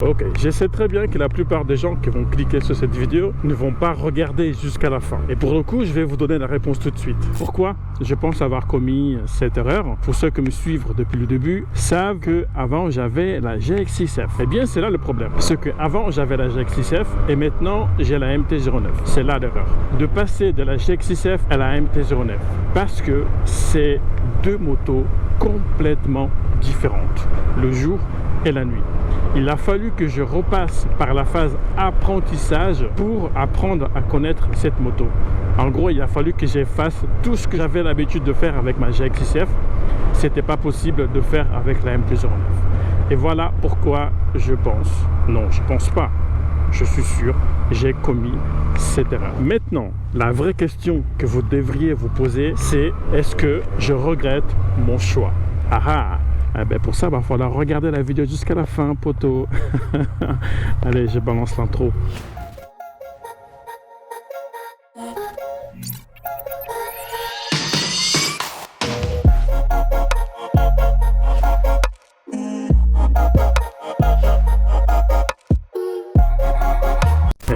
Ok, je sais très bien que la plupart des gens qui vont cliquer sur cette vidéo ne vont pas regarder jusqu'à la fin. Et pour le coup, je vais vous donner la réponse tout de suite. Pourquoi je pense avoir commis cette erreur? Pour ceux qui me suivent depuis le début, savent que avant j'avais la GX6F. Eh bien, c'est là le problème. C'est que avant j'avais la GX6F et maintenant j'ai la MT-09. C'est là l'erreur. De passer de la GX6F à la MT-09. Parce que c'est deux motos complètement différentes, le jour et la nuit. Il a fallu que je repasse par la phase apprentissage pour apprendre à connaître cette moto. En gros, il a fallu que j'efface tout ce que j'avais l'habitude de faire avec ma GX6F. C'était pas possible de faire avec la MT-09. Et voilà pourquoi je pense, non, je pense pas, je suis sûr, j'ai commis cette erreur. Maintenant, la vraie question que vous devriez vous poser, c'est est-ce que je regrette mon choix? Ah ah! Eh ben pour ça, il va falloir regarder la vidéo jusqu'à la fin, poteau. Allez, je balance l'intro.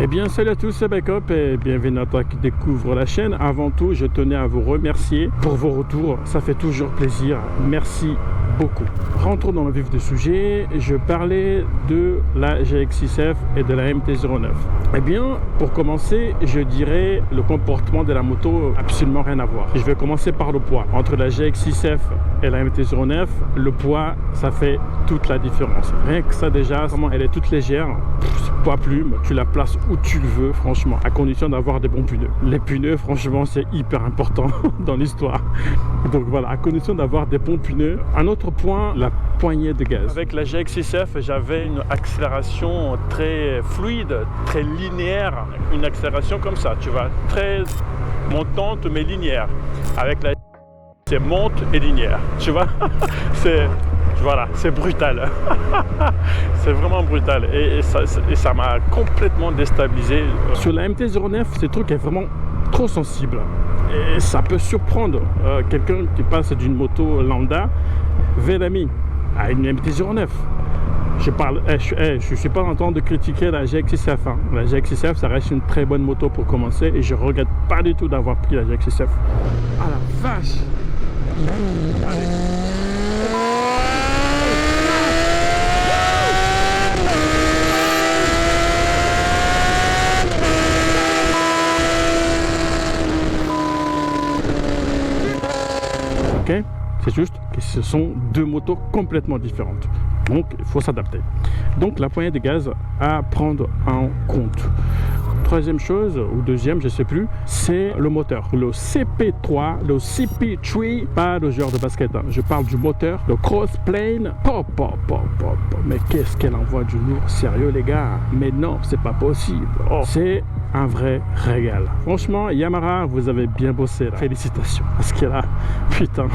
Eh bien, salut à tous, c'est Backup et bienvenue à toi qui découvre la chaîne. Avant tout, je tenais à vous remercier pour vos retours. Ça fait toujours plaisir. Merci beaucoup. Rentrons dans le vif du sujet. Je parlais de la GX6F et de la MT-09. Eh bien, pour commencer, je dirais le comportement de la moto, absolument rien à voir. Je vais commencer par le poids. Entre la GX6F et la MT-09, le poids, ça fait toute la différence. Rien que ça déjà, vraiment, elle est toute légère. Poids plume, tu la places où tu le veux, franchement, à condition d'avoir des bons pneus. Les pneus, franchement, c'est hyper important dans l'histoire. Donc voilà, à condition d'avoir des bons pneus. Un autre point, la poignée de gaz. Avec la GX6F, j'avais une accélération très fluide, très linéaire. Une accélération comme ça, tu vois, très montante mais linéaire. Avec la c'est monte et linéaire, tu vois. Voilà, c'est brutal. C'est vraiment brutal. Et ça m'a complètement déstabilisé. Sur la MT-09, ce truc est vraiment trop sensible. Et ça peut surprendre quelqu'un qui passe d'une moto lambda vers l'ami à une MT-09. Je suis pas en train de critiquer la GX6F. Hein. La GX6F, ça reste une très bonne moto pour commencer. Et je regrette pas du tout d'avoir pris la GX6F. Ah la vache! Allez. Ok, c'est juste que ce sont deux motos complètement différentes. Donc, il faut s'adapter. Donc, la poignée de gaz à prendre en compte. Troisième chose, ou deuxième, je ne sais plus, c'est le moteur. Le CP3, le CP3, pas le joueur de basket. Hein. Je parle du moteur, le Crossplane. Mais qu'est-ce qu'elle envoie du lourd? Sérieux, les gars? Mais non, c'est pas possible. Oh. C'est un vrai régal. Franchement, Yamaha, vous avez bien bossé là. Félicitations. Parce que là, putain.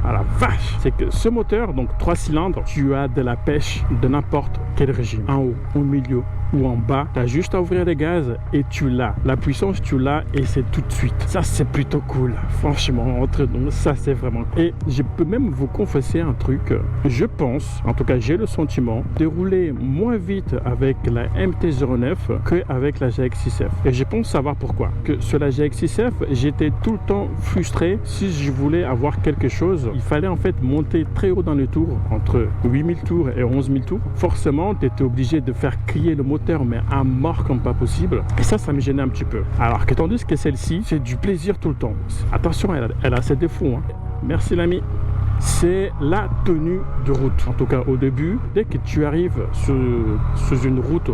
À la vache. C'est que ce moteur, donc 3 cylindres, tu as de la pêche de n'importe quel régime. En haut, au milieu ou en bas, tu as juste à ouvrir les gaz et tu l'as. La puissance, tu l'as et c'est tout de suite. Ça, c'est plutôt cool. Franchement, entre nous, ça, c'est vraiment cool. Et je peux même vous confesser un truc. Je pense, en tout cas, j'ai le sentiment de rouler moins vite avec la MT-09 qu'avec la GX6F. Et je pense savoir pourquoi. Que sur la GX6F, j'étais tout le temps frustré. Si je voulais avoir quelque chose, il fallait en fait monter très haut dans les tours, entre 8000 tours et 11 000 tours. Forcément, tu étais obligé de faire crier le moteur, mais à mort comme pas possible. Et ça me gênait un petit peu. Alors que tandis que celle-ci, c'est du plaisir tout le temps. Attention, elle a ses défauts. Hein. Merci l'ami. C'est la tenue de route. En tout cas, au début, dès que tu arrives sur une route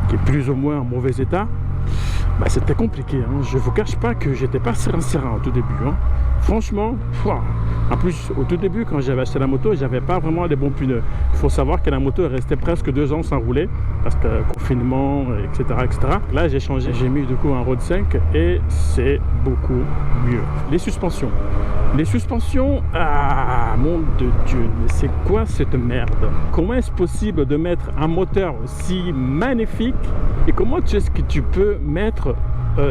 qui est plus ou moins en mauvais état, bah, c'était compliqué. Hein. Je vous cache pas que j'étais pas serein au tout début. Hein. Franchement, en plus, au tout début, quand j'avais acheté la moto, j'avais pas vraiment les bons pneus. Il faut savoir que la moto est restée presque 2 ans sans rouler, parce que confinement, etc. etc. Là, j'ai changé, j'ai mis du coup un Road 5 et c'est beaucoup mieux. Les suspensions. Les suspensions, ah mon de Dieu, mais c'est quoi cette merde? Comment est-ce possible de mettre un moteur aussi magnifique et comment est-ce que tu peux mettre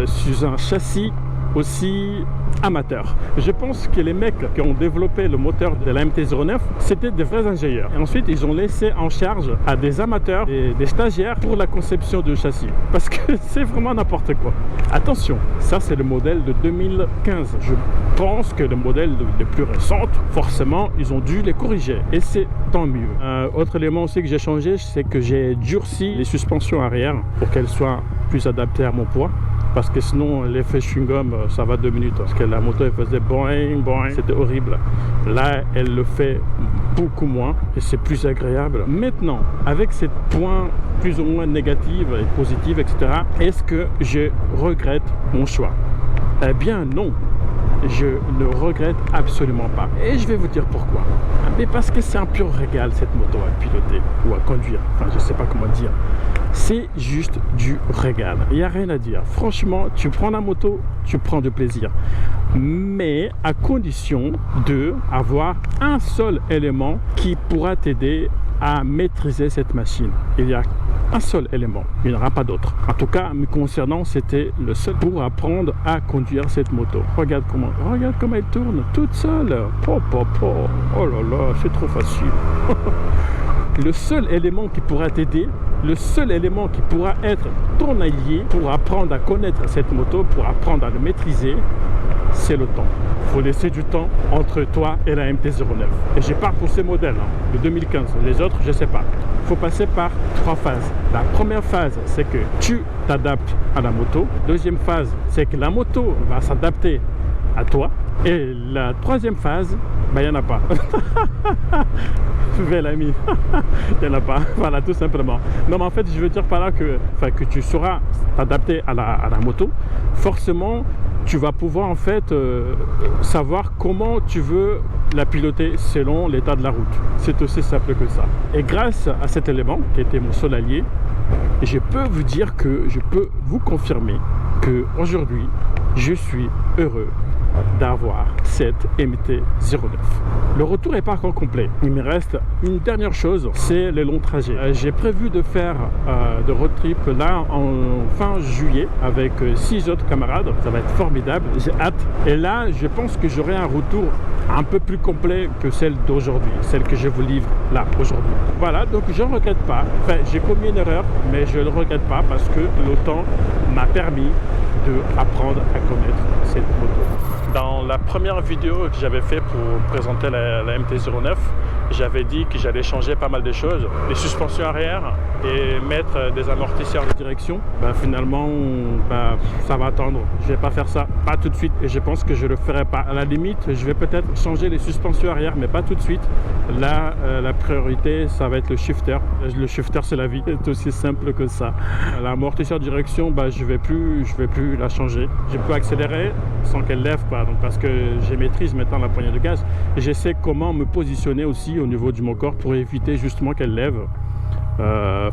sur un châssis aussi amateur. Je pense que les mecs qui ont développé le moteur de la MT-09, c'était des vrais ingénieurs. Et ensuite, ils ont laissé en charge à des amateurs et des stagiaires pour la conception de châssis. Parce que c'est vraiment n'importe quoi. Attention, ça c'est le modèle de 2015. Je pense que le modèle les plus récentes, forcément, ils ont dû les corriger. Et c'est tant mieux. Autre élément aussi que j'ai changé, c'est que j'ai durci les suspensions arrière pour qu'elles soient plus adaptées à mon poids. Parce que sinon, l'effet chewing-gum, ça va 2 minutes. Parce que la moto, elle faisait boing, boing. C'était horrible. Là, elle le fait beaucoup moins et c'est plus agréable. Maintenant, avec ces points plus ou moins négatifs et positifs, etc., est-ce que je regrette mon choix? Eh bien, non. Je ne regrette absolument pas. Et je vais vous dire pourquoi. Mais parce que c'est un pur régal, cette moto à piloter ou à conduire. Enfin, je ne sais pas comment dire. C'est juste du régal. Il n'y a rien à dire. Franchement, tu prends la moto, tu prends du plaisir. Mais à condition d'avoir un seul élément qui pourra t'aider à maîtriser cette machine. Il y a un seul élément, il n'y en aura pas d'autre. En tout cas, me concernant, c'était le seul pour apprendre à conduire cette moto. Regarde comment elle tourne toute seule. Oh là là, c'est trop facile. Le seul élément qui pourra t'aider, le seul élément qui pourra être ton allié pour apprendre à connaître cette moto, pour apprendre à le maîtriser, c'est le temps. Il faut laisser du temps entre toi et la MT-09. Et je pars pour ces modèles, de 2015. Les autres, je ne sais pas. Il faut passer par 3 phases. La première phase, c'est que tu t'adaptes à la moto. Deuxième phase, c'est que la moto va s'adapter à toi. Et la troisième phase, il n'y en a pas. Belle amie. Il n'y en a pas. Voilà, tout simplement. Non, mais en fait, je veux dire par là que tu sauras t'adapter à la moto. Forcément, tu vas pouvoir en fait savoir comment tu veux la piloter selon l'état de la route. C'est aussi simple que ça. Et grâce à cet élément, qui était mon seul allié, je peux vous dire que je peux vous confirmer qu'aujourd'hui, je suis heureux d'avoir cette MT-09. Le retour n'est pas encore complet. Il me reste une dernière chose, c'est les longs trajets. J'ai prévu de faire de road trip là en fin juillet avec 6 autres camarades. Ça va être formidable, j'ai hâte. Et là, je pense que j'aurai un retour un peu plus complet que celle d'aujourd'hui, celle que je vous livre là aujourd'hui. Voilà, donc je ne regrette pas. Enfin, j'ai commis une erreur, mais je ne le regrette pas parce que le temps m'a permis d'apprendre à connaître cette moto. Dans la première vidéo que j'avais fait pour présenter la MT-09, j'avais dit que j'allais changer pas mal de choses, les suspensions arrière et mettre des amortisseurs de direction. Finalement, ça va attendre. Je vais pas faire ça, pas tout de suite, et je pense que je le ferai pas. À la limite, je vais peut-être changer les suspensions arrière, mais pas tout de suite. Là, la priorité, ça va être le shifter. Le shifter, c'est la vie, c'est aussi simple que ça. L'amortisseur de direction, je vais plus la changer. Je peux accélérer sans qu'elle lève, donc parce que je maîtrise maintenant la poignée de gaz. Et je sais comment me positionner aussi au niveau du mon corps pour éviter justement qu'elle lève.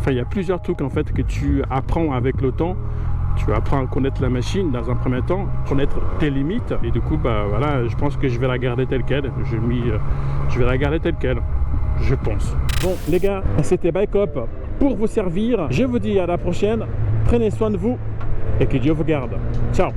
Il y a plusieurs trucs en fait que tu apprends avec le temps. Tu apprends à connaître la machine dans un premier temps, connaître tes limites, et du coup voilà, je pense que je vais la garder telle quelle. Je vais la garder telle quelle, je pense. Bon les gars, c'était Bike Up pour vous servir. Je vous dis à la prochaine, prenez soin de vous et que Dieu vous garde. Ciao.